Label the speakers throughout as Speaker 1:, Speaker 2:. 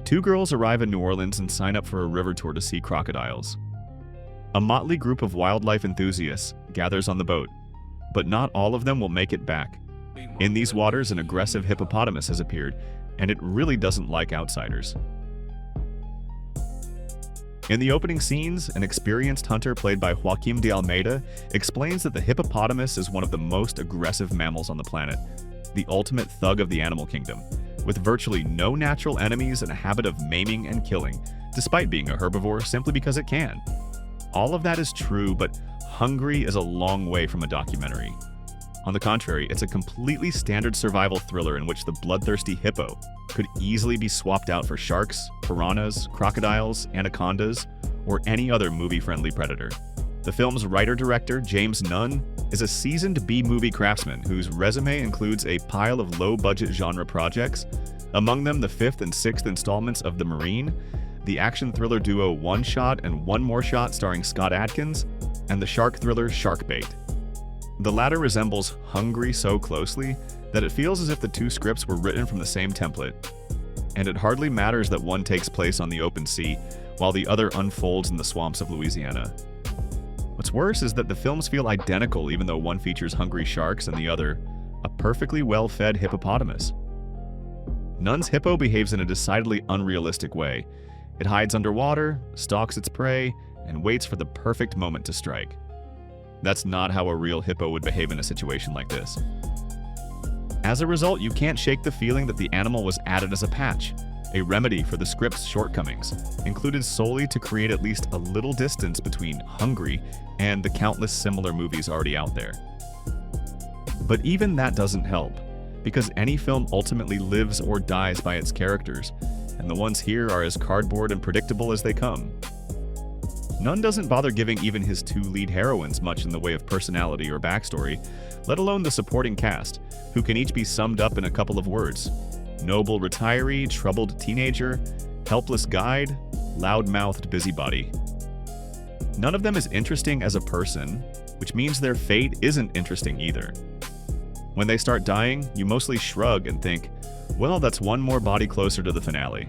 Speaker 1: Two girls arrive in New Orleans and sign up for a river tour to see crocodiles. A motley group of wildlife enthusiasts gathers on the boat, but not all of them will make it back. In these waters, an aggressive hippopotamus has appeared, and it really doesn't like outsiders. In the opening scenes, an experienced hunter played by Joaquim de Almeida explains that the hippopotamus is one of the most aggressive mammals on the planet, the ultimate thug of the animal kingdom, with virtually no natural enemies and a habit of maiming and killing, despite being a herbivore simply because it can. All of that is true, but Hungry is a long way from a documentary. On the contrary, it's a completely standard survival thriller in which the bloodthirsty hippo could easily be swapped out for sharks, piranhas, crocodiles, anacondas, or any other movie-friendly predator. The film's writer-director, James Nunn, is a seasoned B-movie craftsman whose resume includes a pile of low-budget genre projects, among them the 5th and 6th installments of The Marine, the action thriller duo One Shot and One More Shot starring Scott Adkins, and the shark thriller Sharkbait. The latter resembles Hungry so closely that it feels as if the two scripts were written from the same template, and it hardly matters that one takes place on the open sea while the other unfolds in the swamps of Louisiana. What's worse is that the films feel identical even though one features hungry sharks and the other a perfectly well-fed hippopotamus. Nunn's hippo behaves in a decidedly unrealistic way. It hides underwater, stalks its prey, and waits for the perfect moment to strike. That's not how a real hippo would behave in a situation like this. As a result, you can't shake the feeling that the animal was added as a patch, a remedy for the script's shortcomings, included solely to create at least a little distance between Hungry and the countless similar movies already out there. But even that doesn't help, because any film ultimately lives or dies by its characters, and the ones here are as cardboard and predictable as they come. Nunn doesn't bother giving even his two lead heroines much in the way of personality or backstory, let alone the supporting cast, who can each be summed up in a couple of words: noble retiree, troubled teenager, helpless guide, loud-mouthed busybody. None of them is interesting as a person, which means their fate isn't interesting either. When they start dying, you mostly shrug and think, well, that's one more body closer to the finale.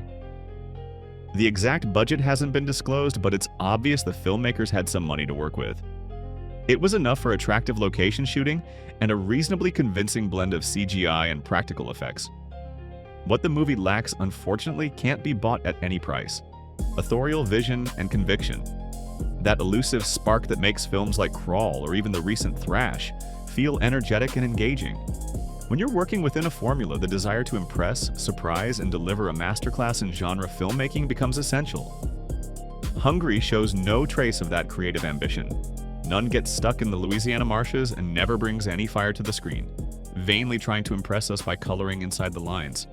Speaker 1: The exact budget hasn't been disclosed, but it's obvious the filmmakers had some money to work with. It was enough for attractive location shooting and a reasonably convincing blend of CGI and practical effects. What the movie lacks, unfortunately, can't be bought at any price: authorial vision and conviction. That elusive spark that makes films like Crawl or even the recent Thrash feel energetic and engaging. When you're working within a formula, the desire to impress, surprise, and deliver a masterclass in genre filmmaking becomes essential. Hungry shows no trace of that creative ambition. Nunn gets stuck in the Louisiana marshes and never brings any fire to the screen, vainly trying to impress us by coloring inside the lines.